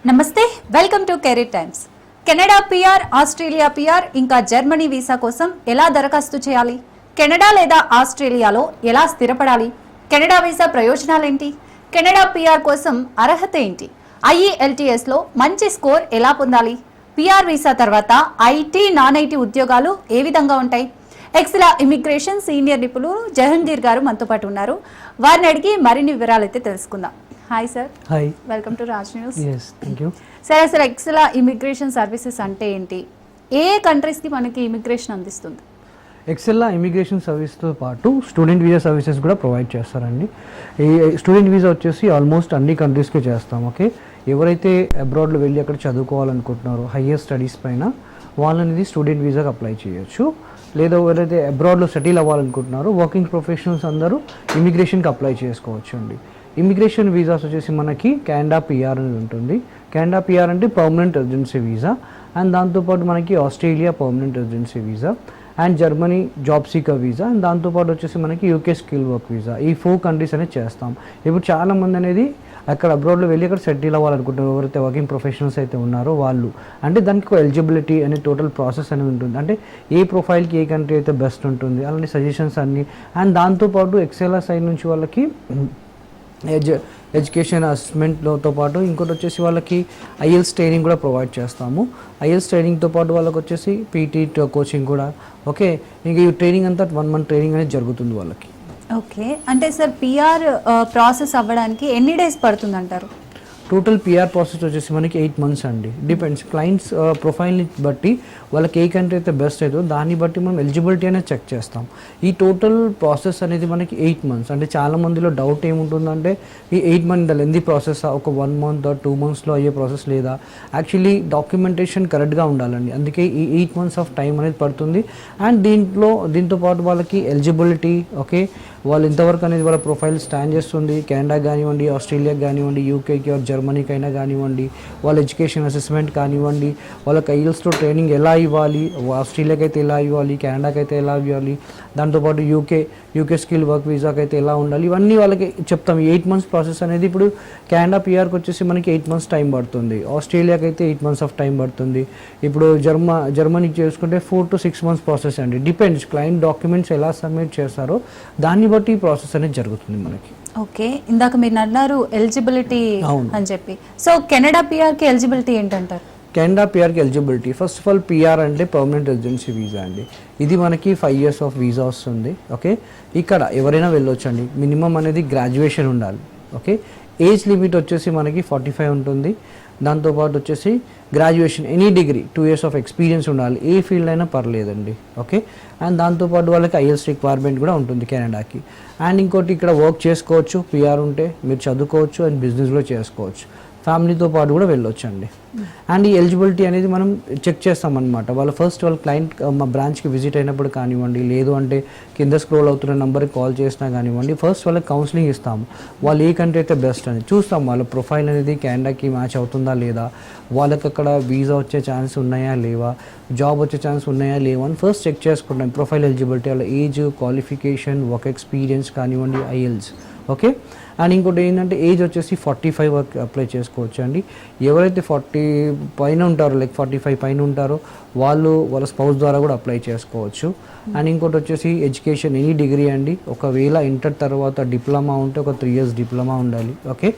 నమస్తే, welcome to career Times. Canada PR, Australia PR ఇంకా Germany visa కోసం ఎలా దరఖాస్తు చేయాలి? కెనడా లేదా ఆస్ట్రేలియాలో ఎలా స్థిరపడాలి? కెనడా వీసా ప్రయోజనాలేంటి? కెనడా పిఆర్ కోసం అర్హత ఏంటి? IELTS లో మంచి స్కోర్ ఎలా పొందాలి? పిఆర్ వీసా తర్వాత ఐటీ, నాన్ ఐటీ ఉద్యోగాలు ఏ విధంగా ఉంటాయి? ఎక్సెలా ఇమిగ్రేషన్ సీనియర్ నిపుణులు జహంగీర్ గారు మనతో పాటు ఉన్నారు. వారిని అడిగి మరిన్ని వివరాలు అయితే తెలుసుకుందాం. Hi sir. Hi, welcome to Raj news. yes thank you. Sir, అసలు ఎక్సెలా ఇమిగ్రేషన్ సర్వీసెస్ అంటే ఏంటి? ఏ కంట్రీస్కి మనకి ఇమిగ్రేషన్ అందిస్తుంది? ఎక్సెల్లా ఇమిగ్రేషన్ సర్వీస్తో పాటు స్టూడెంట్ వీసా సర్వీసెస్ కూడా ప్రొవైడ్ చేస్తారండి. ఈ స్టూడెంట్ వీసా వచ్చేసి ఆల్మోస్ట్ అన్ని కంట్రీస్కి చేస్తాం. ఓకే, ఎవరైతే అబ్రాడ్లో వెళ్ళి అక్కడ చదువుకోవాలనుకుంటున్నారో హయ్యర్ స్టడీస్ పైన వాళ్ళని స్టూడెంట్ వీసాకి అప్లై చేయొచ్చు. లేదా ఎవరైతే అబ్రాడ్లో సెటిల్ అవ్వాలనుకుంటున్నారో వర్కింగ్ ప్రొఫెషనల్స్ అందరూ ఇమిగ్రేషన్కి అప్లై చేసుకోవచ్చు అండి. ఇమిగ్రేషన్ వీసాస్ వచ్చేసి మనకి కెనడా పిఆర్ అనేది ఉంటుంది. కెనడా పిఆర్ అంటే పర్మనెంట్ రెసిడెన్సీ వీసా, అండ్ దాంతోపాటు మనకి Australia permanent residency visa, and Germany job seeker visa, and దాంతోపాటు వచ్చేసి మనకి యూకే స్కిల్ వర్క్ వీసా. ఈ 4 కంట్రీస్ అనేది చేస్తాం. ఇప్పుడు చాలామంది అనేది అక్కడ అబ్రాడ్లో వెళ్ళి అక్కడ సెటిల్ అవ్వాలనుకుంటున్నారు. ఎవరైతే వర్కింగ్ ప్రొఫెషనల్స్ అయితే ఉన్నారో వాళ్ళు, అంటే దానికి ఎలిజిబిలిటీ అనే టోటల్ ప్రాసెస్ అనేది ఉంటుంది. అంటే ఏ ప్రొఫైల్కి ఏ కంట్రీ అయితే బెస్ట్ ఉంటుంది అలాంటి సజెషన్స్ అన్నీ, అండ్ దాంతోపాటు ఎక్సెల్ఆర్ సైడ్ నుంచి వాళ్ళకి ఎడ్యుకేషన్ అసెస్మెంట్తో పాటు ఇంకోటి వచ్చేసి వాళ్ళకి IELTS ట్రైనింగ్ కూడా ప్రొవైడ్ చేస్తాము. IELTS ట్రైనింగ్తో పాటు వాళ్ళకి వచ్చేసి PT కోచింగ్ కూడా. ఓకే, ఇంకా ఈ ట్రైనింగ్ అంతా 1 month ట్రైనింగ్ అనేది జరుగుతుంది వాళ్ళకి. ఓకే, అంటే సార్ పిఆర్ ప్రాసెస్ అవ్వడానికి ఎన్ని డేస్ పడుతుంది అంటారు? టోటల్ పిఆర్ ప్రాసెస్ వచ్చేసి మనకి 8 months అండి. డిపెండ్స్ క్లయింట్స్ ప్రొఫైల్ని బట్టి వాళ్ళకి ఏ కంట్రీ అయితే బెస్ట్ అవుతుందో దాన్ని బట్టి మనం ఎలిజిబిలిటీ అనేది చెక్ చేస్తాం. ఈ టోటల్ ప్రాసెస్ అనేది మనకి 8 months. అంటే చాలా మందిలో డౌట్ ఏముంటుందంటే ఈ 8 month లెంది ప్రాసెస్, ఒక 1 month or 2 monthsలో అయ్యే ప్రాసెస్ లేదా? యాక్చువల్లీ డాక్యుమెంటేషన్ కరెక్ట్గా ఉండాలండి, అందుకే ఈ 8 months ఆఫ్ టైం అనేది పడుతుంది. అండ్ దీంతో పాటు వాళ్ళకి ఎలిజిబిలిటీ, ఓకే, వాళ్ళు ఇంతవరకు అనేది వాళ్ళ ప్రొఫైల్ స్టాండ్ చేస్తుంది. కెనడా కానివ్వండి, ఆస్ట్రేలియాకి కానివ్వండి, యూకేకి ఆర్ జర్మనీకి అయినా కానివ్వండి, వాళ్ళ ఎడ్యుకేషన్ అసెస్మెంట్ కానివ్వండి, వాళ్ళకి IELTSలో ట్రైనింగ్ ఎలా ఇవ్వాలి, ఆస్ట్రేలియాకి అయితే ఎలా ఇవ్వాలి, కెనడాకి అయితే ఎలా ఇవ్వాలి, దాంతోపాటు యూకే స్కిల్ వర్క్ వీసాకి అయితే ఎలా ఉండాలి, ఇవన్నీ వాళ్ళకి చెప్తాం. 8 months ప్రాసెస్ అనేది ఇప్పుడు కెనడా పిఆర్కి వచ్చేసి మనకి 8 months టైం పడుతుంది. ఆస్ట్రేలియాకి అయితే 8 months ఆఫ్ టైం పడుతుంది. ఇప్పుడు జర్మనీకి చేసుకుంటే 4 to 6 months ప్రాసెస్ అండి. డిపెండ్స్ క్లయింట్ డాక్యుమెంట్స్ ఎలా సబ్మిట్ చేస్తారో దాన్ని బట్టి ఈ ప్రాసెస్ అనేది జరుగుతుంది మనకి. ఓకే, ఇందాక మీరు అన్నారు ఎలిజిబిలిటీ అని చెప్పి. సో కెనడా పిఆర్కి ఎలిజిబిలిటీ ఏంటంటారు? కెనడా పిఆర్కి eligibility first of all PR అంటే పర్మనెంట్ రెసిడెన్సీ వీసా అండి. ఇది మనకి 5 years ఆఫ్ వీసా వస్తుంది. ఓకే, ఇక్కడ ఎవరైనా వెళ్ళొచ్చు అండి. మినిమం అనేది గ్రాడ్యుయేషన్ ఉండాలి. ఓకే, ఏజ్ లిమిట్ వచ్చేసి మనకి 45 ఉంటుంది. దాంతోపాటు వచ్చేసి graduation any degree 2 years of experience ఉండాలి. ఏ ఫీల్డ్ అయినా పర్లేదండి. ఓకే, అండ్ దాంతోపాటు వాళ్ళకి IELTS రిక్వైర్మెంట్ కూడా ఉంటుంది కెనడాకి. అండ్ ఇంకోటి ఇక్కడ వర్క్ చేసుకోవచ్చు. పిఆర్ ఉంటే మీరు చదువుకోవచ్చు అండ్ బిజినెస్ కూడా చేసుకోవచ్చు. ఫ్యామిలీతో పాటు కూడా వెళ్ళొచ్చు అండి. అండ్ ఈ ఎలిజిబిలిటీ అనేది మనం చెక్ చేస్తామన్నమాట. వాళ్ళ క్లయింట్ మా బ్రాంచ్కి విజిట్ అయినప్పుడు కానివ్వండి, లేదు అంటే కింద స్క్రోల్ అవుతున్న నెంబర్కి కాల్ చేసినా కానివ్వండి, ఫస్ట్ వాళ్ళకి కౌన్సిలింగ్ ఇస్తాము. వాళ్ళు ఏ కంట్రీ అయితే బెస్ట్ అని చూస్తాం. వాళ్ళ ప్రొఫైల్ అనేది కెనడాకి మ్యాచ్ అవుతుందా లేదా, వాళ్ళకి అక్కడ వీసా వచ్చే ఛాన్స్ ఉన్నాయా లేవా, జాబ్ వచ్చే ఛాన్స్ ఉన్నాయా లేవా అని ఫస్ట్ చెక్ చేసుకుంటాం. ప్రొఫైల్ ఎలిజిబిలిటీ, వాళ్ళ ఏజ్, క్వాలిఫికేషన్, వర్క్ ఎక్స్పీరియన్స్ కానివ్వండి, IELTS. ఓకే, అండ్ ఇంకోటి ఏంటంటే ఏజ్ వచ్చేసి 45 వరకు అప్లై చేసుకోవచ్చు అండి. ఎవరైతే 40 పైన ఉంటారో, లైక్ 45 పైన ఉంటారో వాళ్ళ స్పౌస్ ద్వారా కూడా అప్లై చేసుకోవచ్చు. అండ్ ఇంకోటి వచ్చేసి ఎడ్యుకేషన్ ఎనీ డిగ్రీ అండి. ఒకవేళ ఇంటర్ తర్వాత డిప్లొమా ఉంటే ఒక 3 years డిప్లొమా ఉండాలి. ఓకే,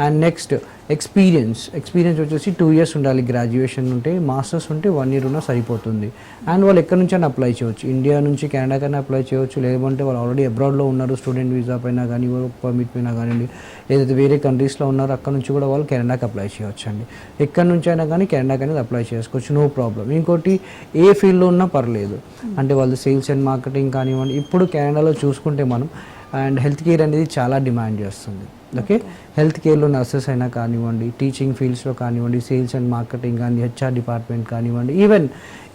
అండ్ నెక్స్ట్ ఎక్స్పీరియన్స్ వచ్చేసి 2 years ఉండాలి. గ్రాడ్యుయేషన్ ఉంటే, మాస్టర్స్ ఉంటే 1 year ఉన్నా సరిపోతుంది. అండ్ వాళ్ళు ఎక్కడి నుంచి అయినా అప్లై చేయవచ్చు. ఇండియా నుంచి కెనడాకైనా అప్లై చేయవచ్చు, లేదంటే వాళ్ళు ఆల్రెడీ అబ్రాడ్లో ఉన్నారు స్టూడెంట్ వీసా పైన కానీ, వర్క్ పర్మిట్ పైన కానివ్వండి, ఏదైతే వేరే కంట్రీస్లో ఉన్నారో అక్కడ నుంచి కూడా వాళ్ళు కెనడాకి అప్లై చేయవచ్చు అండి. ఎక్కడి నుంచి అయినా కానీ కెనడాకి అనేది అప్లై చేసుకోవచ్చు, నో ప్రాబ్లం. ఇంకోటి ఏ ఫీల్డ్లో ఉన్నా పర్లేదు. అంటే వాళ్ళు సేల్స్ అండ్ మార్కెటింగ్ కానివ్వండి. ఇప్పుడు కెనడాలో చూసుకుంటే మనం అండ్ హెల్త్ కేర్ అనేది చాలా డిమాండ్ చేస్తుంది. ఓకే, హెల్త్ కేర్లో నర్సెస్ అయినా కానివ్వండి, టీచింగ్ ఫీల్డ్స్లో కానివ్వండి, సేల్స్ అండ్ మార్కెటింగ్ కానీ, HR డిపార్ట్మెంట్ కానివ్వండి, ఈవెన్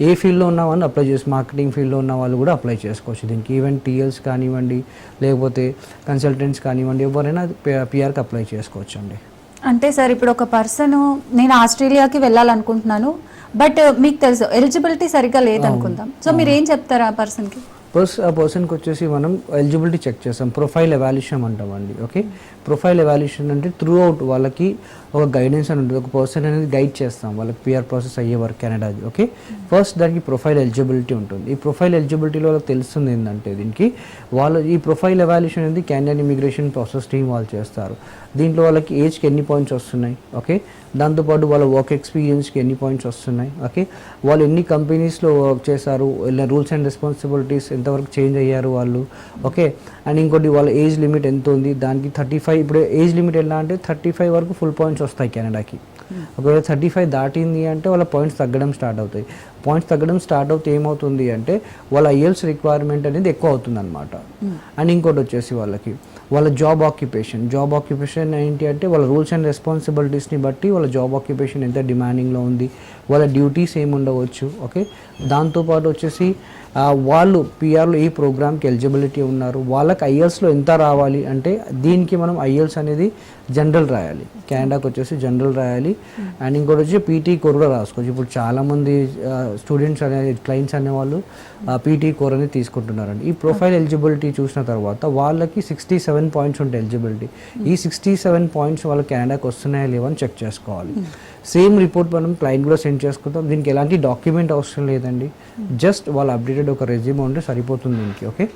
ఏ ఫీల్డ్లో ఉన్న వాళ్ళు అప్లై మార్కెటింగ్ ఫీల్డ్లో ఉన్న వాళ్ళు కూడా అప్లై చేసుకోవచ్చు దీనికి. ఈవెన్ TLs కానివ్వండి, లేకపోతే కన్సల్టెంట్స్ కానివ్వండి, ఎవరైనా పిఆర్కి అప్లై చేసుకోవచ్చు అండి. అంటే సార్, ఇప్పుడు ఒక పర్సన్ నేను ఆస్ట్రేలియాకి వెళ్ళాలనుకుంటున్నాను, బట్ మీకు తెలుసు ఎలిజిబిలిటీ సరిగ్గా లేదనుకుందాం. సో మీరు ఏం చెప్తారు ఆ పర్సన్కి? పర్సన్కి వచ్చేసి మనం ఎలిజిబిలిటీ చెక్ చేస్తాం, ప్రొఫైల్ ఎవాల్యూషన్ అంటామండి. ఓకే, ప్రొఫైల్ ఎవాల్యూషన్ అంటే త్రూ అవుట్ వాళ్ళకి ఒక గైడెన్స్ అని ఉంటుంది, ఒక పర్సన్ అనేది గైడ్ చేస్తాం వాళ్ళకి పిఆర్ ప్రాసెస్ అయ్యే వరకు కెనడాది. ఓకే, ఫస్ట్ దానికి ప్రొఫైల్ ఎలిజిబిలిటీ ఉంటుంది. ఈ ప్రొఫైల్ ఎలిజిబిలిటీలో వాళ్ళకి తెలుస్తుంది ఏంటంటే దీనికి ఈ ప్రొఫైల్ ఎవాల్యూషన్ అనేది కెనడియన్ ఇమిగ్రేషన్ ప్రాసెస్ టీమ్ వాళ్ళు చేస్తారు. దీంట్లో వాళ్ళకి ఏజ్కి ఎన్ని పాయింట్స్ వస్తున్నాయి, ఓకే, దాంతోపాటు వాళ్ళ వర్క్ ఎక్స్పీరియన్స్కి ఎన్ని పాయింట్స్ వస్తున్నాయి, ఓకే, వాళ్ళు ఎన్ని కంపెనీస్లో వర్క్ చేశారు, రూల్స్ అండ్ రెస్పాన్సిబిలిటీస్ ఎంతవరకు చేంజ్ అయ్యారు వాళ్ళు, ఓకే, అండ్ ఇంకోటి వాళ్ళ ఏజ్ లిమిట్ ఎంత ఉంది, దానికి 35, ఇప్పుడు ఏజ్ లిమిట్ ఎలా అంటే 35 వరకు ఫుల్ పాయింట్స్ వస్తాయి కెనడాకి. ఒకవేళ 35 దాటింది అంటే వాళ్ళ పాయింట్స్ తగ్గడం స్టార్ట్ అవుతాయి. పాయింట్స్ తగ్గడం స్టార్ట్ అవుతే ఏమవుతుంది అంటే వాళ్ళ ఐఎల్స్ రిక్వైర్మెంట్ అనేది ఎక్కువ అవుతుంది అనమాట. అండ్ ఇంకోటి వచ్చేసి వాళ్ళ జాబ్ ఆక్యుపేషన్ ఏంటి అంటే వాళ్ళ రూల్స్ అండ్ రెస్పాన్సిబిలిటీస్ని బట్టి వాళ్ళ జాబ్ ఆక్యుపేషన్ ఎంత డిమాండింగ్లో ఉంది, వాళ్ళ డ్యూటీస్ ఏమి ఉండవచ్చు. ఓకే, దాంతోపాటు వచ్చేసి వాళ్ళు పిఆర్లో ఈ ప్రోగ్రామ్కి ఎలిజిబిలిటీ ఉన్నారు, వాళ్ళకి ఐఎల్స్లో ఎంత రావాలి అంటే దీనికి మనం ఐఎల్స్ అనేది జనరల్ రాయాలి, కెనడాకి వచ్చేసి జనరల్ రాయాలి. అండ్ ఇంకోటి వచ్చి పీటీ కోర్ కూడా రాసుకోవచ్చు. ఇప్పుడు చాలామంది స్టూడెంట్స్ అనేది క్లయింట్స్ అనేవాళ్ళు పీటీ కోర్ అనేది తీసుకుంటున్నారండి. ఈ ప్రొఫైల్ ఎలిజిబిలిటీ చూసిన తర్వాత వాళ్ళకి 67 పాయింట్స్ ఉంటాయి ఎలిజిబిలిటీ. ఈ 67 పాయింట్స్ వాళ్ళకి కెనడాకి వస్తున్నాయా లేవని చెక్ చేసుకోవాలి. సేమ్ రిపోర్ట్ మనం క్లయింట్ కూడా సెండ్ చేసుకుంటాం. దీనికి ఎలాంటి డాక్యుమెంట్ అవసరం లేదండి, జస్ట్ వాళ్ళ అప్డేటెడ్ ఒక రెజ్యూమ్ ఉంటే సరిపోతుంది దీనికి. ఓకే,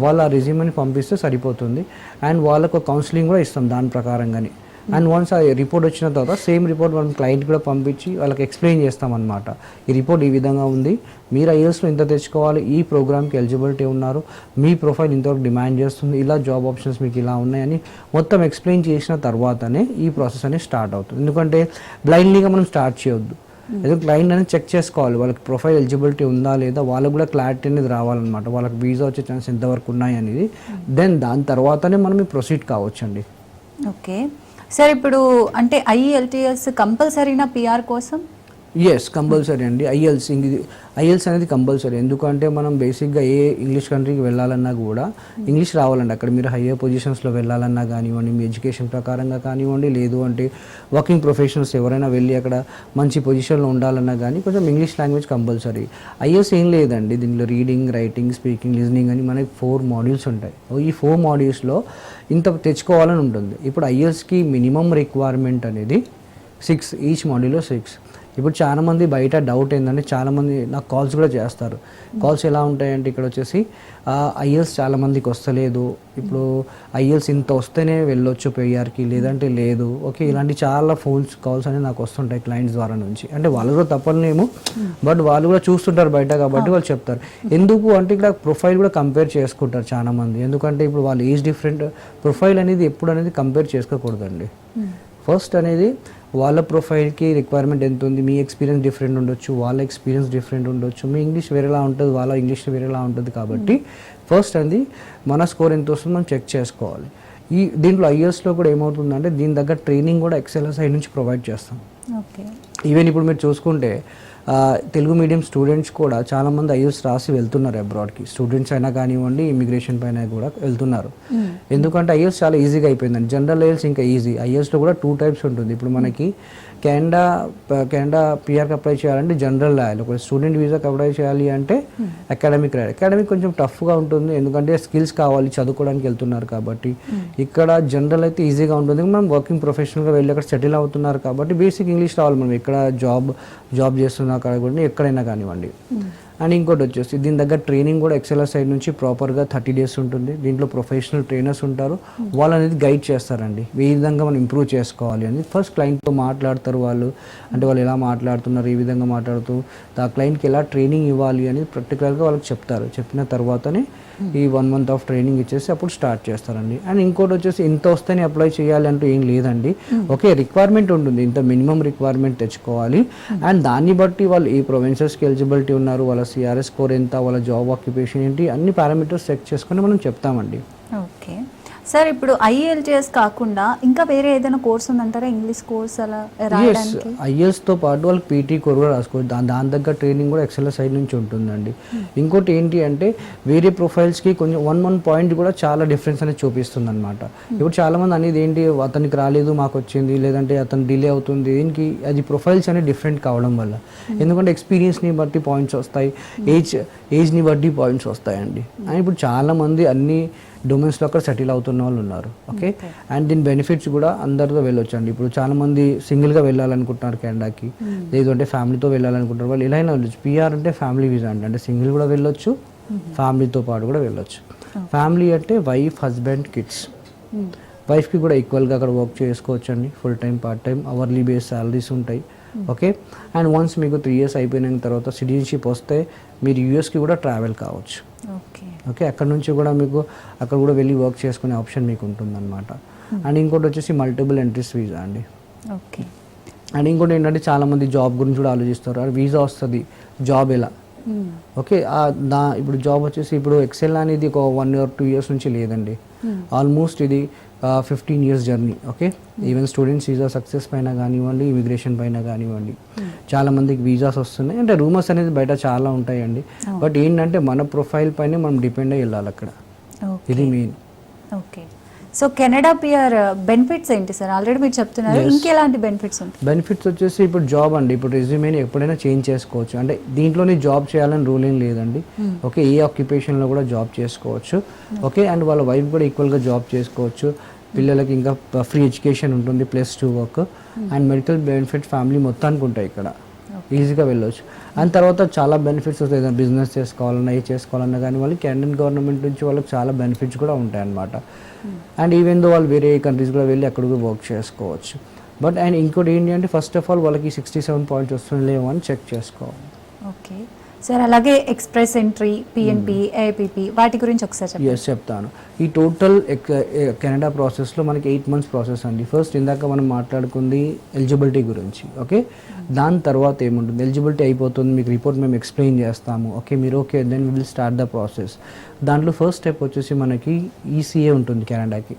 వాళ్ళ ఆ రెజ్యూమ్ని పంపిస్తే సరిపోతుంది. అండ్ వాళ్ళకు కౌన్సిలింగ్ కూడా ఇస్తాం దాని ప్రకారంగానే. అండ్ వన్స్ ఆ రిపోర్ట్ వచ్చిన తర్వాత సేమ్ రిపోర్ట్ మనం క్లయింట్ కూడా పంపించి వాళ్ళకి ఎక్స్ప్లెయిన్ చేస్తామన్నమాట. ఈ రిపోర్ట్ ఈ విధంగా ఉంది, మీరు ఐఎల్స్లో ఇంత తెచ్చుకోవాలి, ఈ ప్రోగ్రామ్కి ఎలిజిబిలిటీ ఉన్నారు, మీ ప్రొఫైల్ ఇంతవరకు డిమాండ్ చేస్తుంది, ఇలా జాబ్ ఆప్షన్స్ మీకు ఇలా ఉన్నాయని మొత్తం ఎక్స్ప్లెయిన్ చేసిన తర్వాతనే ఈ ప్రాసెస్ అనేది స్టార్ట్ అవుతుంది. ఎందుకంటే బ్లైండ్లీగా మనం స్టార్ట్ చేయొద్దు, ఏదో క్లయింట్ అనేది చెక్ చేసుకోవాలి వాళ్ళకి ప్రొఫైల్ ఎలిజిబిలిటీ ఉందా లేదా, వాళ్ళకు కూడా క్లారిటీ అనేది రావాలన్నమాట, వాళ్ళకి వీసా వచ్చే ఛాన్స్ ఎంతవరకు ఉన్నాయి అనేది. దెన్ దాని తర్వాతనే మనం ప్రొసీడ్ కావచ్చు అండి. ఓకే సార్, ఇప్పుడు అంటే ఐఎల్టీఎస్ కంపల్సరీనా పిఆర్ కోసం? ఎస్, కంపల్సరీ అండి. ఐఎల్స్ అనేది కంపల్సరీ. ఎందుకంటే మనం బేసిక్గా ఏ ఇంగ్లీష్ కంట్రీకి వెళ్ళాలన్నా కూడా ఇంగ్లీష్ రావాలండి. అక్కడ మీరు హయ్యర్ పొజిషన్స్లో వెళ్ళాలన్నా కానివ్వండి, మీ ఎడ్యుకేషన్ ప్రకారంగా కానివ్వండి, లేదు అంటే వర్కింగ్ ప్రొఫెషనల్స్ ఎవరైనా వెళ్ళి అక్కడ మంచి పొజిషన్లో ఉండాలన్నా కానీ కొంచెం ఇంగ్లీష్ లాంగ్వేజ్ కంపల్సరీ. ఐఎల్స్ ఏం లేదండి, దీనిలో రీడింగ్, రైటింగ్, స్పీకింగ్, లిజనింగ్ అని మనకి 4 మాడ్యూల్స్ ఉంటాయి. ఈ 4 మాడ్యూల్స్లో ఇంత తెచ్చుకోవాలని ఉంటుంది. ఇప్పుడు ఐఎల్స్కి మినిమం రిక్వైర్మెంట్ అనేది 6, ఈచ్ మాడ్యూల్లో 6. ఇప్పుడు చాలామంది బయట డౌట్ ఏంటంటే చాలామంది నాకు కాల్స్ కూడా చేస్తారు. కాల్స్ ఎలా ఉంటాయంటే ఇక్కడ వచ్చేసి ఐఎల్స్ చాలామందికి వస్తలేదు, ఇప్పుడు ఐఎల్స్ ఇంత వస్తేనే వెళ్ళొచ్చు పిఆర్కి లేదంటే లేదు. ఓకే, ఇలాంటి చాలా కాల్స్ అనేవి నాకు వస్తుంటాయి క్లయింట్స్ ద్వారా నుంచి. అంటే వాళ్ళు కూడా తప్పలేము, బట్ వాళ్ళు కూడా చూస్తుంటారు బయట కాబట్టి వాళ్ళు చెప్తారు. ఎందుకు అంటే ఇక్కడ ప్రొఫైల్ కూడా కంపేర్ చేసుకుంటారు చాలామంది. ఎందుకంటే ఇప్పుడు వాళ్ళ ఏజ్ డిఫరెంట్, ప్రొఫైల్ అనేది ఎప్పుడు అనేది కంపేర్ చేసుకోకూడదండి. ఫస్ట్ అనేది వాళ్ళ ప్రొఫైల్కి రిక్వైర్మెంట్ ఎంత ఉంది, మీ ఎక్స్పీరియన్స్ డిఫరెంట్ ఉండొచ్చు, వాళ్ళ ఎక్స్పీరియన్స్ డిఫరెంట్ ఉండొచ్చు, మీ ఇంగ్లీష్ వేరేలా ఉంటుంది, వాళ్ళ ఇంగ్లీష్ వేరేలా ఉంటుంది. కాబట్టి ఫస్ట్ అది మన స్కోర్ ఎంత వస్తుందో మనం చెక్ చేసుకోవాలి. దీంట్లో ఐఎల్స్లో కూడా ఏమవుతుందంటే దీని దగ్గర ట్రైనింగ్ కూడా ఎక్సెల్ సైడ్ నుంచి ప్రొవైడ్ చేస్తాం. ఓకే, ఈవెన్ ఇప్పుడు మీరు చూసుకుంటే తెలుగు మీడియం స్టూడెంట్స్ కూడా చాలామంది ఐఎల్స్ రాసి వెళ్తున్నారు అబ్రాడ్కి. స్టూడెంట్స్ అయినా కానివ్వండి, ఇమిగ్రేషన్ పైన కూడా వెళ్తున్నారు. ఎందుకంటే ఐఎల్స్ చాలా ఈజీగా అయిపోయిందండి. జనరల్ ఐఎల్స్ ఇంకా ఈజీ. ఐఎల్స్లో కూడా 2 టైప్స్ ఉంటుంది. ఇప్పుడు మనకి కెనడా పిఆర్కి అప్లై చేయాలంటే జనరల్ రాయాలి, ఒక స్టూడెంట్ వీసాకి అప్లై చేయాలి అంటే అకాడమిక్ రాయాలి. అకాడమిక్ కొంచెం టఫ్గా ఉంటుంది, ఎందుకంటే స్కిల్స్ కావాలి, చదువుకోవడానికి వెళ్తున్నారు కాబట్టి. ఇక్కడ జనరల్ అయితే ఈజీగా ఉంటుంది, మనం వర్కింగ్ ప్రొఫెషనల్గా వెళ్ళి అక్కడ సెటిల్ అవుతున్నారు కాబట్టి బేసిక్ ఇంగ్లీష్ రావాలి. మనం ఎక్కడ జాబ్ చేస్తున్నా కానివ్వండి, ఎక్కడైనా కానివ్వండి. అండ్ ఇంకోటి వచ్చేసి దీని దగ్గర ట్రైనింగ్ కూడా ఎక్సెల్ సైడ్ నుంచి ప్రాపర్గా 30 days ఉంటుంది. దీంట్లో ప్రొఫెషనల్ ట్రైనర్స్ ఉంటారు, వాళ్ళు అనేది గైడ్ చేస్తారండి ఏ విధంగా మనం ఇంప్రూవ్ చేసుకోవాలి అని. ఫస్ట్ క్లయింట్తో మాట్లాడతారు వాళ్ళు, అంటే వాళ్ళు ఎలా మాట్లాడుతున్నారు, ఈ విధంగా మాట్లాడుతూ ఆ క్లయింట్కి ఎలా ట్రైనింగ్ ఇవ్వాలి అని ప్రాక్టికల్గా వాళ్ళకి చెప్తారు. చెప్పిన తర్వాతనే ఈ 1 month ఆఫ్ ట్రైనింగ్ ఇచ్చేసి అప్పుడు స్టార్ట్ చేస్తారండి. అండ్ ఇంకోటి వచ్చేసి ఇంత వస్తేనే అప్లై చేయాలి అంటూ ఏం లేదండి. ఓకే, రిక్వైర్మెంట్ ఉంటుంది, ఇంత మినిమం రిక్వైర్మెంట్ తెచ్చుకోవాలి. అండ్ దాన్ని బట్టి వాళ్ళు ఏ ప్రొవిన్సెస్కి ఎలిజిబిలిటీ ఉన్నారు, వాళ్ళ సిఆర్ఎస్ స్కోర్ ఎంత, వాళ్ళ జాబ్ ఆక్యుపేషన్ ఏంటి, అన్ని పారామీటర్స్ చెక్ చేసుకొని మనం చెప్తామండి. ఓకే సార్ ఇప్పుడు IELTS కాకుండా ఇంకా వేరే ఏదైనా కోర్స్ ఉందంటారా, ఇంగ్లీష్ కోర్స్ అలా రాయడానికి? ఐఎల్స్తో పాటు వాళ్ళకి పీటీ కోర్ కూడా రాసుకోవచ్చు. దాని దగ్గర ట్రైనింగ్ కూడా ఎక్సెల్ సైడ్ నుంచి ఉంటుందండి. ఇంకోటి ఏంటి అంటే వేరే ప్రొఫైల్స్కి కొంచెం వన్ పాయింట్ కూడా చాలా డిఫరెన్స్ అనేది చూపిస్తుంది అనమాట. ఇప్పుడు చాలామంది అనేది ఏంటి, అతనికి రాలేదు మాకు వచ్చింది, లేదంటే అతను డిలే అవుతుంది. దీనికి అది ప్రొఫైల్స్ అనేది డిఫరెంట్ కావడం వల్ల, ఎందుకంటే ఎక్స్పీరియన్స్ని బట్టి పాయింట్స్ వస్తాయి, ఏజ్ని బట్టి పాయింట్స్ వస్తాయండి. అండ్ ఇప్పుడు చాలామంది అన్ని డొమైన్స్లో అక్కడ సెటిల్ అవుతున్న వాళ్ళు ఉన్నారు. ఓకే, అండ్ దీని బెనిఫిట్స్ కూడా అందరితో వెళ్ళొచ్చు అండి. ఇప్పుడు చాలామంది సింగిల్గా వెళ్ళాలనుకుంటున్నారు కెనడాకి, లేదు అంటే ఫ్యామిలీతో వెళ్ళాలనుకుంటారు. వాళ్ళు ఎలా అయినా వెళ్ళొచ్చు. పిఆర్ అంటే ఫ్యామిలీ వీసా అండి, అంటే సింగిల్ కూడా వెళ్ళొచ్చు, ఫ్యామిలీతో పాటు కూడా వెళ్ళొచ్చు. ఫ్యామిలీ అంటే వైఫ్, హస్బెండ్, కిడ్స్. వైఫ్కి కూడా ఈక్వల్గా అక్కడ వర్క్ చేసుకోవచ్చు అండి. Full time, part time, hourly base salaries ఉంటాయి. ఓకే, అండ్ వన్స్ మీకు 3 years అయిపోయిన తర్వాత సిటిజన్షిప్ వస్తే మీరు యూఎస్కి కూడా ట్రావెల్ కావచ్చు. ఓకే, అక్కడ నుంచి కూడా మీకు అక్కడ కూడా వెళ్ళి వర్క్ చేసుకునే ఆప్షన్ మీకు ఉంటుందన్నమాట. అండ్ ఇంకోటి వచ్చేసి మల్టిపుల్ ఎంట్రీస్ వీసా అండి. ఓకే, అండ్ ఇంకోటి ఏంటంటే చాలామంది జాబ్ గురించి కూడా ఆలోచిస్తారు. అది వీసా వస్తుంది, జాబ్ ఎలా? ఓకే, ఇప్పుడు జాబ్ వచ్చేసి ఇప్పుడు ఎక్సెల్ అనేది ఒక 1 or 2 years నుంచి లేదండి. ఆల్మోస్ట్ ఇది 15 years journey. Okay, even students visa success పైన కానివ్వండి, ఇమిగ్రేషన్ పైన కానివ్వండి, చాలా మందికి వీసాస్ వస్తున్నాయి. అంటే రూమర్స్ అనేది బయట చాలా ఉంటాయండి. బట్ ఏంటంటే మన ప్రొఫైల్ పైన మనం డిపెండ్ అయ్యి వెళ్ళాలి అక్కడ. ఇది main. Okay, so Canada PR benefits ఏంటి సార్? ఆల్రెడీ మీరు చెప్తున్నారు, ఇంకెలాంటి బెనిఫిట్స్ ఉంటాయి? బెనిఫిట్స్ వచ్చేసి ఇప్పుడు జాబ్ అండి. ఇప్పుడు రెజ్యూమేని ఎప్పుడైనా చేంజ్ చేసుకోవచ్చు. అంటే దీంట్లోనే జాబ్ చేయాలని రూల్ ఏం లేదండి. ఓకే, ఏ ఆక్యుపేషన్లో కూడా జాబ్ చేసుకోవచ్చు. ఓకే, అండ్ వాళ్ళ వైఫ్ కూడా ఈక్వల్గా జాబ్ చేసుకోవచ్చు. పిల్లలకి ఇంకా ఫ్రీ ఎడ్యుకేషన్ ఉంటుంది, +2 work and medical benefit family మొత్తానికి ఉంటాయి ఇక్కడ. ఈజీగా వెళ్ళొచ్చు. అండ్ తర్వాత చాలా బెనిఫిట్స్ వస్తాయి. ఏదైనా బిజినెస్ చేసుకోవాలన్నా, ఏ చేసుకోవాలన్నా కానీ వాళ్ళకి కెనడియన్ గవర్నమెంట్ నుంచి వాళ్ళకి చాలా బెనిఫిట్స్ కూడా ఉంటాయి అన్నమాట. అండ్ ఈవెన్ దో వాళ్ళు వేరే కంట్రీస్ కూడా వెళ్ళి అక్కడ కూడా వర్క్ చేసుకోవచ్చు. బట్ అండ్ ఇంకోటి ఏంటి అంటే ఫస్ట్ ఆఫ్ ఆల్ వాళ్ళకి 67 పాయింట్స్ వస్తుంది లేవో అని చెక్ చేసుకోవాలి. ఓకే సార్, అలాగే ఎక్స్ప్రెస్ ఎంట్రీ, పిఎన్పి, ఏపీపీ వాటి గురించి ఒకసారి చెప్పండి. చెప్తాను. ఈ టోటల్ కెనడా ప్రాసెస్లో మనకి 8 months ప్రాసెస్ అండి. ఫస్ట్ ఇందాక మనం మాట్లాడుకుంది ఎలిజిబిలిటీ గురించి. ఓకే, దాని తర్వాత ఏముంటుంది, ఎలిజిబిలిటీ అయిపోతుంది, మీకు రిపోర్ట్ మేము ఎక్స్ప్లెయిన్ చేస్తాము. ఓకే, మీరు okay, then will start the process. దాంట్లో ఫస్ట్ స్టెప్ వచ్చేసి మనకి ఈసీఏ ఉంటుంది కెనడాకి.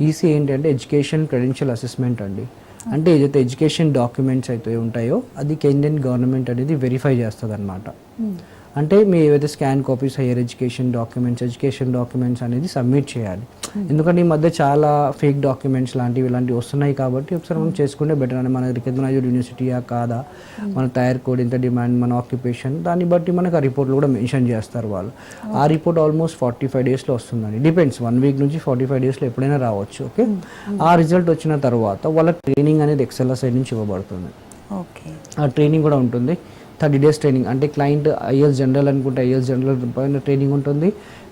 ఈసీఏ ఏంటంటే ఎడ్యుకేషన్ క్రెడెన్షియల్ అసెస్మెంట్ అండి. అంటే ఏదైతే ఎడ్యుకేషన్ డాక్యుమెంట్స్ అయితే ఉంటాయో అది కెనడియన్ గవర్నమెంట్ అనేది వెరిఫై చేస్తుంది అనమాట. అంటే మీ ఏవైతే scan copies, higher education documents అనేది సబ్మిట్ చేయాలి. ఎందుకంటే ఈ మధ్య చాలా ఫేక్ డాక్యుమెంట్స్ ఇలాంటివి వస్తున్నాయి కాబట్టి ఒకసారి మనం చేసుకుంటే బెటర్ అని, మన రికగ్నైజ్డ్ యూనివర్సిటీయా కాదా, మన టైర్ కోడ్ ఎంత డిమాండ్, మన ఆక్యుపేషన్, దాన్ని బట్టి మనకు ఆ రిపోర్ట్లో కూడా మెన్షన్ చేస్తారు వాళ్ళు. ఆ రిపోర్ట్ ఆల్మోస్ట్ 45 daysలో వస్తుందండి. డిపెండ్స్, 1 week నుంచి 45 daysలో ఎప్పుడైనా రావచ్చు. ఓకే, ఆ రిజల్ట్ వచ్చిన తర్వాత వాళ్ళకి ట్రైనింగ్ అనేది ఎక్సెల్ సైడ్ నుంచి ఇవ్వబడుతుంది. ఓకే, ఆ ట్రైనింగ్ కూడా ఉంటుంది. 30 days ట్రైనింగ్. అంటే క్లయింట్ ఐఎల్స్ జనరల్ అనుకుంటే ఐఎల్స్ జనరల్ పైన ట్రైనింగ్ ఉంటుంది,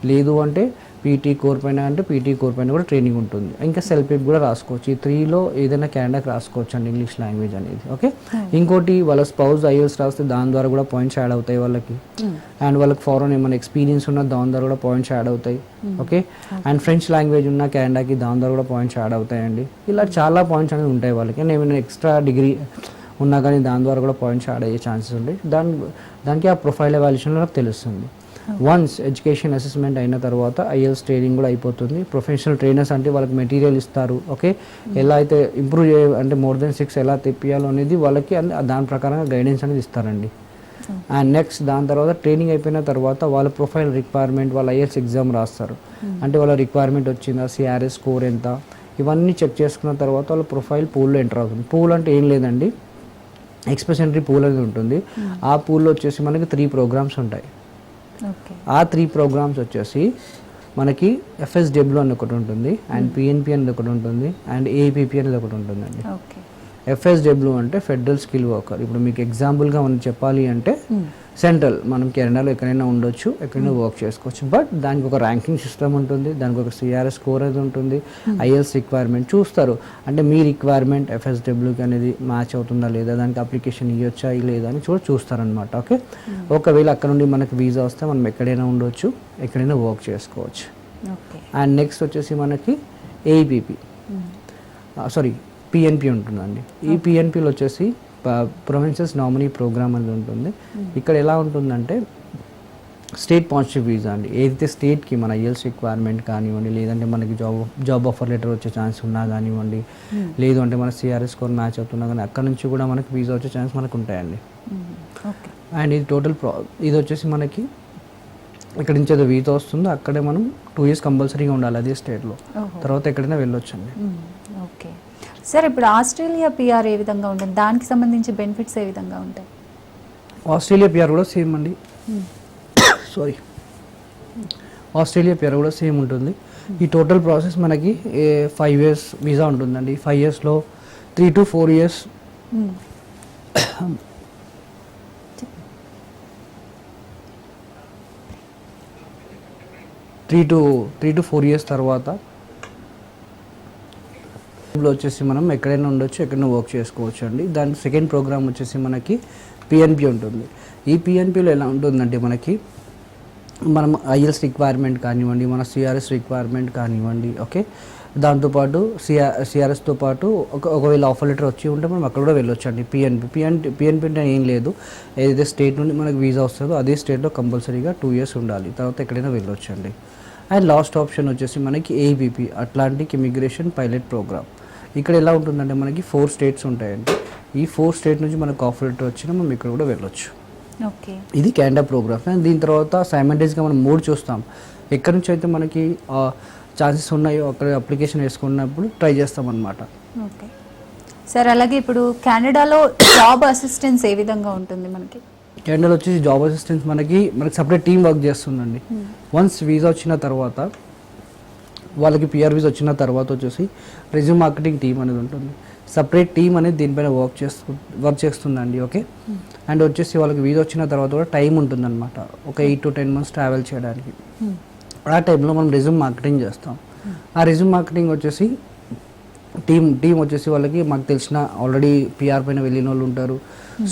లేదు అంటే పీటీ కోర్ పైన అంటే పీటీ కోర్ పైన కూడా ట్రైనింగ్ ఉంటుంది. ఇంకా సెల్ఫ్ కూడా రాసుకోవచ్చు. ఈ 3లో ఏదైనా కెనడాకి రాసుకోవచ్చు అండి, ఇంగ్లీష్ లాంగ్వేజ్ అనేది. ఓకే, ఇంకోటి వాళ్ళ స్పౌస్ ఐఎల్స్ రాస్తే దాని ద్వారా కూడా పాయింట్స్ యాడ్ అవుతాయి వాళ్ళకి. అండ్ వాళ్ళకి ఫారెన్ ఏమైనా ఎక్స్పీరియన్స్ ఉన్న దాని ద్వారా కూడా పాయింట్స్ యాడ్ అవుతాయి. ఓకే, అండ్ ఫ్రెంచ్ లాంగ్వేజ్ ఉన్న కెనడాకి దాని ద్వారా కూడా పాయింట్స్ యాడ్ అవుతాయండి. ఇలా చాలా పాయింట్స్ అనేవి ఉంటాయి వాళ్ళకి. అండ్ ఏమైనా ఎక్స్ట్రా డిగ్రీ ఉన్నా కానీ దాని ద్వారా కూడా పాయింట్స్ యాడ్ అయ్యే ఛాన్సెస్ ఉంటాయి. దానికి ఆ ప్రొఫైల్ ఎవాల్యుయేషన్లో నాకు తెలుస్తుంది. వన్స్ ఎడ్యుకేషన్ అసెస్మెంట్ అయిన తర్వాత ఐఎల్స్ ట్రైనింగ్ కూడా అయిపోతుంది. ప్రొఫెషనల్ ట్రైనర్స్ అంటే వాళ్ళకి మెటీరియల్ ఇస్తారు. ఓకే, ఎలా అయితే ఇంప్రూవ్ అంటే more than 6 ఎలా తెప్పియాలో అనేది వాళ్ళకి దాని ప్రకారంగా గైడెన్స్ అనేది ఇస్తారండి. అండ్ నెక్స్ట్ దాని తర్వాత ట్రైనింగ్ అయిపోయిన తర్వాత వాళ్ళ ప్రొఫైల్ రిక్వైర్మెంట్, వాళ్ళ ఐఎల్స్ ఎగ్జామ్ రాస్తారు. అంటే వాళ్ళ రిక్వైర్మెంట్ వచ్చిందా, సిఆర్ఎస్ స్కోర్ ఎంత, ఇవన్నీ చెక్ చేసుకున్న తర్వాత వాళ్ళ ప్రొఫైల్ పూల్లో ఎంటర్ అవుతుంది. పూల్ అంటే ఏం లేదండి, ఎక్స్ప్రెస్ ఎంట్రీ పూల్ అనేది ఉంటుంది. ఆ పూల్లో వచ్చేసి మనకి 3 programs ఉంటాయి. ఆ 3 programs వచ్చేసి మనకి FSW అని ఒకటి ఉంటుంది, అండ్ PNP అనేది ఒకటి ఉంటుంది, అండ్ APP అనేది ఒకటి ఉంటుందండి. FSW అంటే ఫెడరల్ స్కిల్ వర్కర్. ఇప్పుడు మీకు ఎగ్జాంపుల్గా మనం చెప్పాలి అంటే సెంట్రల్, మనం కెనడాలో ఎక్కడైనా ఉండొచ్చు, ఎక్కడైనా వర్క్ చేసుకోవచ్చు. బట్ దానికి ఒక ర్యాంకింగ్ సిస్టమ్ ఉంటుంది, దానికి ఒక సిఆర్ఎస్ స్కోర్ అనేది ఉంటుంది, ఐఎల్స్ రిక్వైర్మెంట్ చూస్తారు. అంటే మీ రిక్వైర్మెంట్ FSWకి అనేది మ్యాచ్ అవుతుందా లేదా, దానికి అప్లికేషన్ ఇవ్వచ్చా లేదా అని చూస్తారనమాట. ఓకే, ఒకవేళ అక్కడ నుండి మనకి వీసా వస్తే మనం ఎక్కడైనా ఉండొచ్చు, ఎక్కడైనా వర్క్ చేసుకోవచ్చు. అండ్ నెక్స్ట్ వచ్చేసి మనకి PNP ఉంటుందండి. ఈ PNPలో వచ్చేసి ప్రొవిన్సెస్ నామినీ ప్రోగ్రామ్ అనేది ఉంటుంది. ఇక్కడ ఎలా ఉంటుందంటే స్టేట్ స్పాన్సర్షిప్ వీసా అండి. ఏదైతే స్టేట్కి మన ఐఎల్స్ రిక్వైర్మెంట్ కానివ్వండి, లేదంటే మనకి జాబ్ ఆఫర్ లెటర్ వచ్చే ఛాన్స్ ఉన్నా కానివ్వండి, లేదు అంటే మన సిఆర్ఎస్ స్కోర్ మ్యాచ్ అవుతున్నా కానీ అక్కడ నుంచి కూడా మనకి వీసా వచ్చే ఛాన్స్ మనకు ఉంటాయండి. అండ్ ఇది టోటల్ ఇది వచ్చేసి మనకి ఎక్కడి నుంచి ఏదో వీసా వస్తుందో అక్కడే మనం 2 years కంపల్సరీగా ఉండాలి అదే స్టేట్లో, తర్వాత ఎక్కడైనా వెళ్ళొచ్చండి. ఓకే సార్, ఇప్పుడు ఆస్ట్రేలియా పిఆర్ ఏ విధంగా ఉంటుంది, దానికి సంబంధించి బెనిఫిట్స్ ఏ విధంగా ఉంటాయి? ఆస్ట్రేలియా పిఆర్ కూడా సేమ్ అండి. ఆస్ట్రేలియా పిఆర్ కూడా సేమ్ ఉంటుంది. ఈ టోటల్ ప్రాసెస్ మనకి 5 years వీసా ఉంటుందండి. 5 yearsలో 3 to 4 years 3 to 4 years తర్వాత వచ్చేసి మనం ఎక్కడైనా ఉండొచ్చు, ఎక్కడైనా వర్క్ చేసుకోవచ్చు అండి. దాని సెకండ్ ప్రోగ్రామ్ వచ్చేసి మనకి పిఎన్పి ఉంటుంది. ఈ పిఎన్పిలో ఎలా ఉంటుందంటే మనకి మనం ఐఎల్స్ రిక్వైర్మెంట్ కానివ్వండి, మన సిఆర్ఎస్ రిక్వైర్మెంట్ కానివ్వండి, ఓకే, దాంతోపాటు సిఆర్ఎస్తో పాటు ఒకవేళ ఆఫర్ లెటర్ వచ్చి ఉంటే మనం అక్కడ కూడా వెళ్ళొచ్చు అండి. పిఎన్పి అంటే ఏం లేదు, ఏదైతే స్టేట్ నుండి మనకు వీసా వస్తుందో అదే స్టేట్లో కంపల్సరీగా 2 years ఉండాలి, తర్వాత ఎక్కడైనా వెళ్ళొచ్చు అండి. అండ్ లాస్ట్ ఆప్షన్ వచ్చేసి మనకి ABP, Atlantic immigration pilot program. ఇక్కడ ఎలా ఉంటుందంటే మనకి 4 states ఉంటాయండి. ఈ 4 states నుంచి మనకు ఆఫర్ లెటర్ వచ్చినా మనం ఇక్కడ కూడా వెళ్ళొచ్చు. ఓకే, ఇది కెనడా ప్రోగ్రామ్. అండ్ దీని తర్వాత సైమల్టేనియస్గా మనం 3 చూస్తాం. ఎక్కడి నుంచి అయితే మనకి ఛాన్సెస్ ఉన్నాయో అక్కడ అప్లికేషన్ వేసుకున్నప్పుడు ట్రై చేస్తాం అన్నమాట. ఓకే సార్, అలాగే ఇప్పుడు కెనడాలో జాబ్ అసిస్టెన్స్ ఏ విధంగా ఉంటుంది మనకి? కెనడాలో వచ్చేసి జాబ్ అసిస్టెన్స్ మనకి సపరేట్ టీం వర్క్ చేస్తుందండి. వన్స్ వీసా వచ్చిన తర్వాత వాళ్ళకి పిఆర్ వీసా వచ్చిన తర్వాత వచ్చేసి రెజ్యూమ్ మార్కెటింగ్ టీం అనేది ఉంటుంది. సపరేట్ టీం అనేది దీనిపైన వర్క్ చేస్తుందండి. ఓకే, అండ్ వచ్చేసి వాళ్ళకి వీసా వచ్చిన తర్వాత కూడా టైం ఉంటుందన్నమాట, ఒక 8 to 10 months ట్రావెల్ చేయడానికి. ఆ టైంలో మనం రెజ్యూమ్ మార్కెటింగ్ చేస్తాం. ఆ రెజ్యూమ్ మార్కెటింగ్ వచ్చేసి టీం వచ్చేసి వాళ్ళకి మాకు తెలిసిన ఆల్రెడీ పిఆర్ పైన వెళ్ళిన వాళ్ళు ఉంటారు,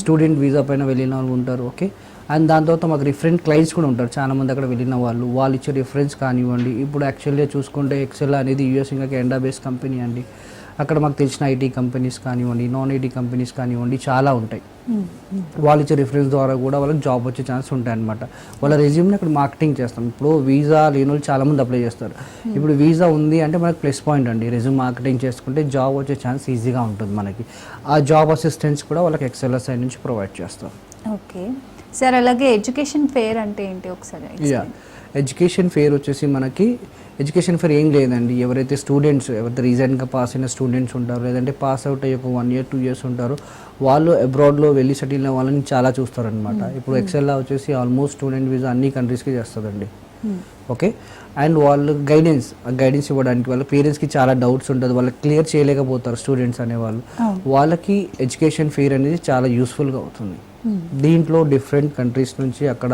స్టూడెంట్ వీసా పైన వెళ్ళిన వాళ్ళు ఉంటారు. ఓకే, అండ్ దాని తర్వాత మాకు రిఫరెంట్ క్లయింట్స్ కూడా ఉంటారు, చాలామంది అక్కడ వెళ్ళిన వాళ్ళు ఇచ్చే రిఫరెన్స్ కానివ్వండి. ఇప్పుడు యాక్చువల్గా చూసుకుంటే ఎక్సెల్ అనేది యూఎస్ ఇంకా కెనడా బేస్డ్ కంపెనీ అండి. అక్కడ మాకు తెలిసిన ఐటీ కంపెనీస్ కానివ్వండి, నాన్ ఐటీ కంపెనీస్ కానివ్వండి చాలా ఉంటాయి. వాళ్ళు ఇచ్చే రిఫరెన్స్ ద్వారా కూడా వాళ్ళకి జాబ్ వచ్చే ఛాన్స్ ఉంటాయి అనమాట. వాళ్ళ రెజ్యూమ్ని అక్కడ మార్కెటింగ్ చేస్తాం. ఇప్పుడు వీసా లేని వాళ్ళు చాలామంది అప్లై చేస్తారు. ఇప్పుడు వీసా ఉంది అంటే మనకు ప్లస్ పాయింట్ అండి. రెజ్యూమ్ మార్కెటింగ్ చేసుకుంటే జాబ్ వచ్చే ఛాన్స్ ఈజీగా ఉంటుంది మనకి. ఆ జాబ్ అసిస్టెన్స్ కూడా వాళ్ళకి ఎక్సెల్ సైడ్ నుంచి ప్రొవైడ్ చేస్తాం. ఓకే సార్, అలాగే ఎడ్యుకేషన్ ఫేర్ అంటే ఏంటి ఒకసారి? ఎడ్యుకేషన్ ఫేర్ వచ్చేసి మనకి ఎడ్యుకేషన్ ఫేర్ ఏం లేదండి. ఎవరైతే స్టూడెంట్స్ ఎవరైతే రీసెంట్గా పాస్ అయిన స్టూడెంట్స్ ఉంటారో, లేదంటే పాస్ అవుట్ అయ్యి ఒక 1 year 2 years ఉంటారో, వాళ్ళు అబ్రాడ్లో వెళ్ళి సెటిల్ అయిన వాళ్ళని చాలా చూస్తారనమాట. ఇప్పుడు ఎక్సెల్లా వచ్చేసి ఆల్మోస్ట్ స్టూడెంట్ వీసా అన్ని కంట్రీస్కి చేస్తుందండి. ఓకే, అండ్ వాళ్ళు గైడెన్స్ ఇవ్వడానికి వాళ్ళ పేరెంట్స్కి చాలా డౌట్స్ ఉంటుంది, వాళ్ళకి క్లియర్ చేయలేకపోతారు స్టూడెంట్స్ అనేవాళ్ళు. వాళ్ళకి ఎడ్యుకేషన్ ఫేర్ అనేది చాలా యూస్ఫుల్గా అవుతుంది. దీంట్లో డిఫరెంట్ కంట్రీస్ నుంచి అక్కడ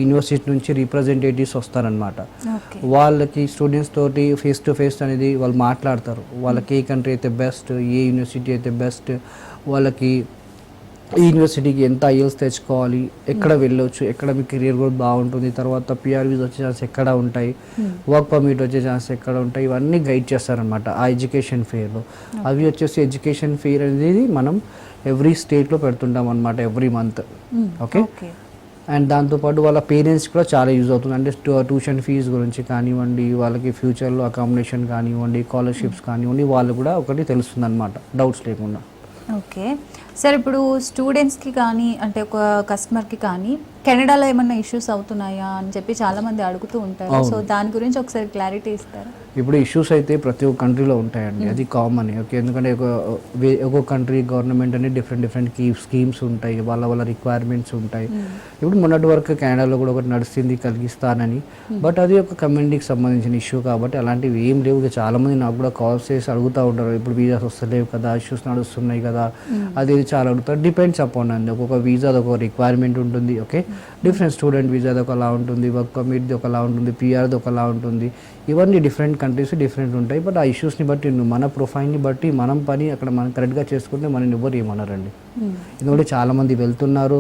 యూనివర్సిటీ నుంచి రిప్రజెంటేటివ్స్ వస్తారనమాట. వాళ్ళకి స్టూడెంట్స్ తోటి ఫేస్ టు ఫేస్ అనేది వాళ్ళు మాట్లాడతారు. వాళ్ళకి ఏ కంట్రీ అయితే బెస్ట్, ఏ యూనివర్సిటీ అయితే బెస్ట్, వాళ్ళకి ఈ యూనివర్సిటీకి ఎంత ఐఎల్స్ తెచ్చుకోవాలి, ఎక్కడ వెళ్ళొచ్చు, ఎక్కడ మీ కెరియర్ కూడా బాగుంటుంది, తర్వాత పిఆర్ వీసా వచ్చే ఛాన్స్ ఎక్కడ ఉంటాయి, వర్క్ పర్మిట్ వచ్చే ఛాన్స్ ఎక్కడ ఉంటాయి, ఇవన్నీ గైడ్ చేస్తారనమాట ఆ ఎడ్యుకేషన్ ఫేర్లో. అవి వచ్చేసి ఎడ్యుకేషన్ ఫేర్ అనేది మనం ఎవ్రీ స్టేట్లో పెడుతుంటాం అనమాట, ఎవ్రీ మంత్. ఓకే, అండ్ దాంతోపాటు వాళ్ళ పేరెంట్స్ కూడా చాలా యూజ్ అవుతుంది. అంటే ట్యూషన్ ఫీజు గురించి కానివ్వండి, వాళ్ళకి ఫ్యూచర్లో అకామిడేషన్ కానివ్వండి, స్కాలర్షిప్స్ కానివ్వండి, వాళ్ళు కూడా ఒకటి తెలుస్తుంది అనమాట డౌట్స్ లేకుండా. ఓకే సార్, ఇప్పుడు స్టూడెంట్స్కి కానీ అంటే ఒక కస్టమర్కి కానీ కెనడాలో ఏమన్నా ఇష్యూస్ అవుతున్నాయా అని చెప్పి చాలామంది అడుగుతూ ఉంటారు. సో దాని గురించి ఒకసారి క్లారిటీ ఇస్తారా? ఇప్పుడు ఇష్యూస్ అయితే ప్రతి ఒక్క కంట్రీలో ఉంటాయండి, అది కామన్. ఓకే, ఎందుకంటే ఒక్కొక్క కంట్రీ గవర్నమెంట్ అనేది డిఫరెంట్ స్కీమ్స్ ఉంటాయి, వాళ్ళ రిక్వైర్మెంట్స్ ఉంటాయి. ఇప్పుడు మొన్నటి వరకు కెనడాలో కూడా ఒకటి నడుస్తుంది కలిగిస్తానని, బట్ అది ఒక కమ్యూనిటీకి సంబంధించిన ఇష్యూ కాబట్టి అలాంటివి ఏం లేవు. చాలామంది నాకు కూడా కాల్స్ చేసి అడుగుతూ ఉంటారు, ఇప్పుడు వీసాస్ వస్తలేవు కదా, ఇష్యూస్ నడుస్తున్నాయి కదా, అది చాలా అడుగుతారు. డిపెండ్స్ అపాన్ అండి, ఒక్కొక్క వీసా ఒక రిక్వైర్మెంట్ ఉంటుంది. ఓకే, డిఫరెంట్ స్టూడెంట్ వీసాది ఒకలా ఉంటుంది, వర్క్ పర్మిట్ది ఒకలా ఉంటుంది, పిఆర్ది ఒకలా ఉంటుంది. ఇవన్నీ డిఫరెంట్ కంట్రీస్ డిఫరెంట్ ఉంటాయి. బట్ ఆ ఇష్యూస్ని బట్టి మన ప్రొఫైల్ని బట్టి మనం పని అక్కడ మనం కరెక్ట్గా చేసుకుంటే మనం ఎవరు ఏమన్నారండి. ఎందుకంటే చాలామంది వెళ్తున్నారు,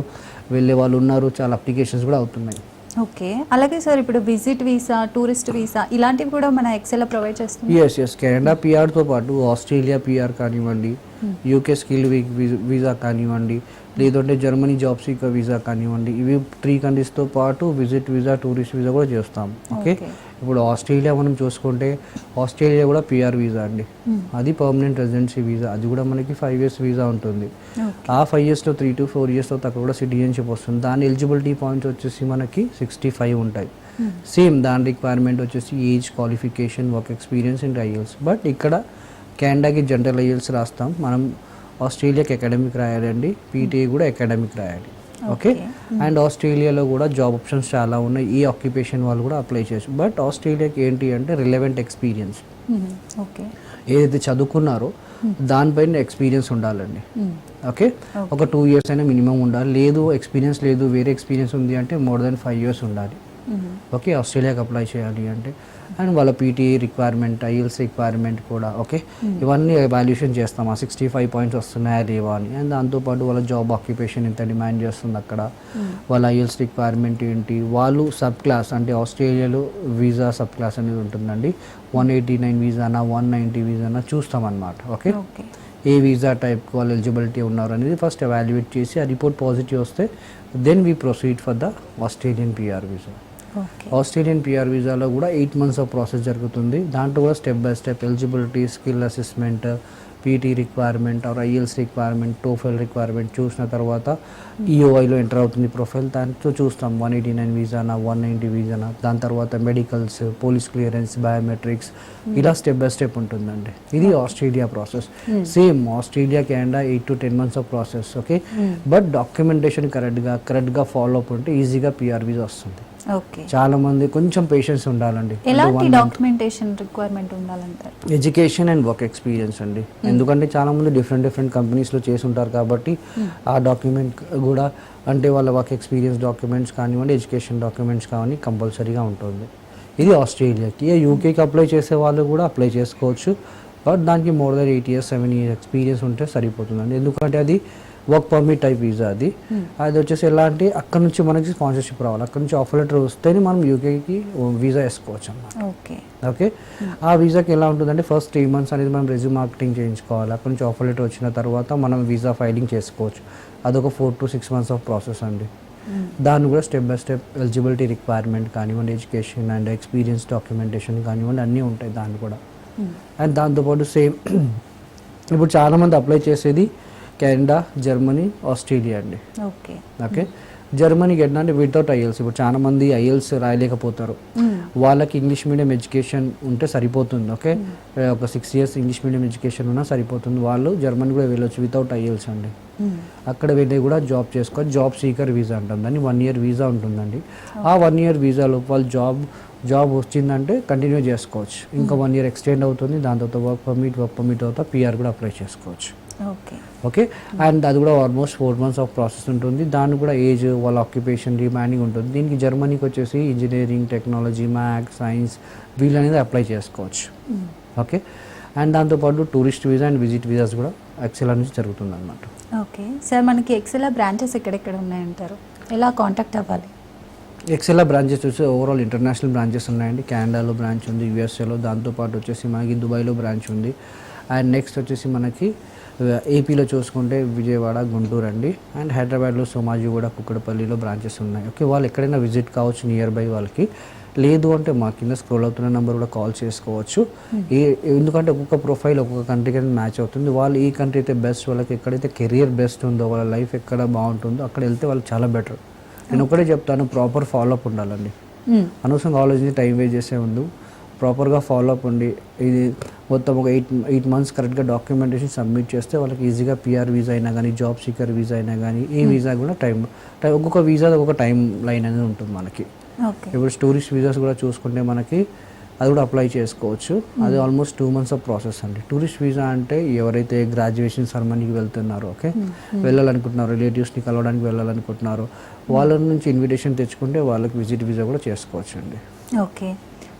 వెళ్ళే వాళ్ళు ఉన్నారు, చాలా అప్లికేషన్స్ కూడా అవుతున్నాయి. ఓకే, అలాగే సార్ ఇప్పుడు విజిట్ వీసా, టూరిస్ట్ వీసా ఇలాంటివి కూడా మన ఎక్సెల్ ప్రొవైడ్ చేస్తుంది. ఎస్ కెనడా పిఆర్తో పాటు ఆస్ట్రేలియా పిఆర్ కానివ్వండి, యూకే స్కిల్ వీసా కానివ్వండి, లేదంటే జర్మనీ జాబ్ సీకర్ వీసా కానివ్వండి, ఇవి 3 కంట్రీస్తో పాటు విజిట్ వీసా, టూరిస్ట్ వీసా కూడా చేస్తాం. ఓకే, ఇప్పుడు ఆస్ట్రేలియా మనం చూసుకుంటే ఆస్ట్రేలియా కూడా పిఆర్ వీసా అండి, అది పర్మనెంట్ రెసిడెన్సీ వీసా, అది కూడా మనకి 5 years వీసా ఉంటుంది. ఆ 5 yearsలో 3 to 4 years తర్వాత కూడా సిటిజన్షిప్ వస్తుంది. దాని ఎలిజిబిలిటీ పాయింట్స్ వచ్చేసి మనకి 65 ఉంటాయి. సేమ్ దాని రిక్వైర్మెంట్ వచ్చేసి age, qualification, work experience and IELTS. But ఇక్కడ కెనడాకి జనరల్ ఐఎల్స్ రాస్తాం, మనం ఆస్ట్రేలియాకి అకాడమిక్ రాయాలండి, పీటీఏ కూడా అకాడమిక్ రాయాలి. ఓకే, అండ్ ఆస్ట్రేలియాలో కూడా జాబ్ ఆప్షన్స్ చాలా ఉన్నాయి, ఈ ఆక్యుపేషన్ వాళ్ళు కూడా అప్లై చేయొచ్చు. బట్ ఆస్ట్రేలియాకి ఏంటి అంటే రిలవెంట్ ఎక్స్పీరియన్స్, ఓకే, ఏదైతే చదువుకున్నారో దానిపైన ఎక్స్పీరియన్స్ ఉండాలండి. ఓకే, ఒక 2 years అయినా మినిమం ఉండాలి. లేదు ఎక్స్పీరియన్స్ లేదు, వేరే ఎక్స్పీరియన్స్ ఉంది అంటే more than 5 years ఉండాలి. ఓకే, ఆస్ట్రేలియాకి అప్లై చేయాలి అంటే. అండ్ వాళ్ళ పీటీఏ రిక్వైర్మెంట్, ఐఎల్స్ రిక్వైర్మెంట్ కూడా. ఓకే, ఇవన్నీ ఎవాల్యుయేషన్ చేస్తాం, ఆ 65 points వస్తున్నాయా లేవా అని. అండ్ దాంతోపాటు వాళ్ళ జాబ్ ఆక్యుపేషన్ ఎంత డిమాండ్ చేస్తుంది అక్కడ, వాళ్ళ ఐఎల్స్ రిక్వైర్మెంట్ ఏంటి, వాళ్ళు సబ్ క్లాస్ అంటే ఆస్ట్రేలియాలో వీసా సబ్ క్లాస్ అనేది ఉంటుందండి. 189 వీసానా, 190 వీసానా చూస్తామన్నమాట. ఓకే, ఏ వీసా టైప్కి వాళ్ళు ఎలిజిబిలిటీ ఉన్నారు అనేది ఫస్ట్ ఎవాల్యుయేట్ చేసి ఆ రిపోర్ట్ పాజిటివ్ వస్తే then we proceed for the Australian PR visa. Australian PR వీసాలో కూడా 8 months ఆఫ్ ప్రాసెస్ జరుగుతుంది. దాంట్లో కూడా step by step eligibility, skill assessment, PT requirement or IELTS requirement, TOEFL requirement చూసిన తర్వాత ఈఓఐలో ఎంటర్ అవుతుంది ప్రొఫైల్, దాంట్లో చూస్తాం 189 వీసానా, 190 వీసానా. దాని తర్వాత మెడికల్స్, పోలీస్ క్లియరెన్స్, బయోమెట్రిక్స్, ఇలా స్టెప్ బై స్టెప్ ఉంటుందండి. ఇది Australia process. Same Australia, Canada 8 to 10 months of process. Okay, but documentation కరెక్ట్గా ఫాలో అప్ ఉంటే ఈజీగా పిఆర్ వీసా వస్తుంది. చాలా మంది కొంచెం పేషెన్స్ ఉండాలండి. ఎలాంటి డాక్యుమెంటేషన్ రిక్వైర్మెంట్ ఉండాలంటారు? ఎడ్యుకేషన్ అండ్ వర్క్ ఎక్స్పీరియన్స్ అండి. ఎందుకంటే చాలా మంది డిఫరెంట్ కంపెనీస్లో చేసి ఉంటారు కాబట్టి ఆ డాక్యుమెంట్ కూడా అంటే వాళ్ళ వర్క్ ఎక్స్పీరియన్స్ డాక్యుమెంట్స్ కానివ్వండి, ఎడ్యుకేషన్ డాక్యుమెంట్స్ కానివ్వండి కంపల్సరీగా ఉంటుంది. ఇది ఆస్ట్రేలియాకి. యూకేకి అప్లై చేసే వాళ్ళు కూడా అప్లై చేసుకోవచ్చు. బట్ దానికి more than 8 years 7 years experience ఉంటే సరిపోతుందండి. ఎందుకంటే అది వర్క్ పర్మిట్ టైప్ వీసా. అది వచ్చేసి ఎలా అంటే అక్కడ నుంచి మనకి స్పాన్సర్షిప్ రావాలి, అక్కడ నుంచి ఆఫర్ లెటర్ వస్తేనే మనం యూకేకి వీసా వేసుకోవచ్చు అన్నమాట. ఓకే, ఆ వీసాకి ఎలా ఉంటుందంటే ఫస్ట్ 3 months అనేది మనం రెజ్యూమ్ మార్కెటింగ్ చేయించుకోవాలి. అక్కడ నుంచి ఆఫర్ లెటర్ వచ్చిన తర్వాత మనం వీసా ఫైలింగ్ చేసుకోవచ్చు. అదొక 4 to 6 months ఆఫ్ ప్రాసెస్ అండి. దాన్ని కూడా step by step eligibility requirement కానివ్వండి, ఎడ్యుకేషన్ అండ్ ఎక్స్పీరియన్స్ డాక్యుమెంటేషన్ కానివ్వండి అన్నీ ఉంటాయి దాన్ని కూడా. అండ్ దాంతోపాటు సేమ్ ఇప్పుడు చాలామంది అప్లై చేసేది కెనడా, జర్మనీ, ఆస్ట్రేలియా అండి. ఓకే, జర్మనీకి ఎట్లా అంటే వితౌట్ ఐఎల్స్. ఇప్పుడు చాలా మంది ఐఎల్స్ రాయలేకపోతారు, వాళ్ళకి ఇంగ్లీష్ మీడియం ఎడ్యుకేషన్ ఉంటే సరిపోతుంది. ఓకే, ఒక 6 years ఇంగ్లీష్ మీడియం ఎడ్యుకేషన్ ఉన్నా సరిపోతుంది. వాళ్ళు జర్మనీ కూడా వెళ్ళొచ్చు వితౌట్ ఐఎల్స్ అండి. అక్కడ వెళ్ళి కూడా జాబ్ చేసుకోవచ్చు. జాబ్ సీకర్ వీసా అంటాం దాన్ని. 1 year వీసా ఉంటుందండి. ఆ 1 year వీసాలో వాళ్ళు జాబ్ వచ్చిందంటే కంటిన్యూ చేసుకోవచ్చు. ఇంకా 1 year ఎక్స్టెండ్ అవుతుంది. దాని తర్వాత వర్క్ పర్మిట్ తర్వాత పిఆర్ కూడా అప్లై చేసుకోవచ్చు. ఓకే, అండ్ అది కూడా ఆల్మోస్ట్ 4 months ఆఫ్ ప్రాసెస్ ఉంటుంది. దాన్ని కూడా ఏజ్, వాళ్ళ ఆక్యుపేషన్ డిమాండింగ్ ఉంటుంది. దీనికి జర్మనీకి వచ్చేసి ఇంజనీరింగ్, టెక్నాలజీ, మ్యాథ్స్, సైన్స్ వీళ్ళనేది అప్లై చేసుకోవచ్చు. ఓకే, అండ్ దాంతోపాటు tourist visa and visit visas కూడా ఎక్సెల్ నుంచి జరుగుతుంది అన్నమాట. ఓకే సార్, మనకి ఎక్సెల్ బ్రాంచెస్ ఎక్కడెక్కడ ఉన్నాయంటారు, ఎలా కాంటాక్ట్ అవ్వాలి? ఎక్సెల్ బ్రాంచెస్ వచ్చి ఓవరాల్ ఇంటర్నేషనల్ బ్రాంచెస్ ఉన్నాయండి. కెనడాలో బ్రాంచ్ ఉంది, యూఎస్ఏలో, దాంతోపాటు వచ్చేసి మనకి దుబాయ్లో బ్రాంచ్ ఉంది. అండ్ నెక్స్ట్ వచ్చేసి మనకి ఏపీలో చూసుకుంటే విజయవాడ, గుంటూరు అండి. అండ్ హైదరాబాద్లో సోమాజిగూడ, కుక్కడపల్లిలో బ్రాంచెస్ ఉన్నాయి. ఓకే, వాళ్ళు ఎక్కడైనా విజిట్ కావచ్చు నియర్ బై వాళ్ళకి. లేదు అంటే మా కింద స్క్రోల్ అవుతున్న నెంబర్ కూడా కాల్ చేసుకోవచ్చు. ఎందుకంటే ఒక్కొక్క ప్రొఫైల్ ఒక్కొక్క కంట్రీకి మ్యాచ్ అవుతుంది. వాళ్ళు ఈ కంట్రీ అయితే బెస్ట్, వాళ్ళకి ఎక్కడైతే కెరియర్ బెస్ట్ ఉందో, వాళ్ళ లైఫ్ ఎక్కడ బాగుంటుందో అక్కడ వెళ్తే వాళ్ళు చాలా బెటర్. నేను ఒకటే చెప్తాను, ప్రాపర్ ఫాలోఅప్ ఉండాలండి. అనవసరంగా ఆలోచించి టైం వేస్ట్ చేసే ముందు ప్రాపర్గా ఫాలోఅప్ ఉండి ఇది మొత్తం ఒక 8 months కరెక్ట్గా డాక్యుమెంటేషన్ సబ్మిట్ చేస్తే వాళ్ళకి ఈజీగా పిఆర్ వీసా అయినా కానీ, జాబ్ సీకర్ వీసా అయినా కానీ, ఏ వీసా కూడా టైం ఒక్కొక్క వీసా ఒక్కొక్క టైం లైన్ అనేది ఉంటుంది మనకి. ఇప్పుడు టూరిస్ట్ వీసాస్ కూడా చూసుకుంటే మనకి అది కూడా అప్లై చేసుకోవచ్చు. అది ఆల్మోస్ట్ 2 months ఆఫ్ ప్రాసెస్ అండి. టూరిస్ట్ వీసా అంటే ఎవరైతే గ్రాడ్యుయేషన్ సెరమనీకి వెళ్తున్నారో, ఓకే, వెళ్ళాలనుకుంటున్నారో, రిలేటివ్స్ని కలవడానికి వెళ్ళాలనుకుంటున్నారో వాళ్ళ నుంచి ఇన్విటేషన్ తెచ్చుకుంటే వాళ్ళకి విజిట్ వీసా కూడా చేసుకోవచ్చు అండి. Okay,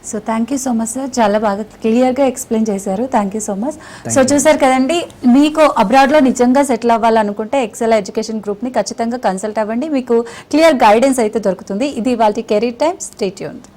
so thank you so much sir, చాలా బాగా క్లియర్గా ఎక్స్ప్లెయిన్ చేశారు. Thank you so much. So చూసారు కదండి, మీకు అబ్రాడ్లో నిజంగా సెటిల్ అవ్వాలనుకుంటే ఎక్సెల్ ఎడ్యుకేషన్ గ్రూప్ని ఖచ్చితంగా కన్సల్ట్ అవ్వండి, మీకు క్లియర్ గైడెన్స్ అయితే దొరుకుతుంది. ఇది వాళ్ళ కెరీర్ టైమ్. Stay tuned.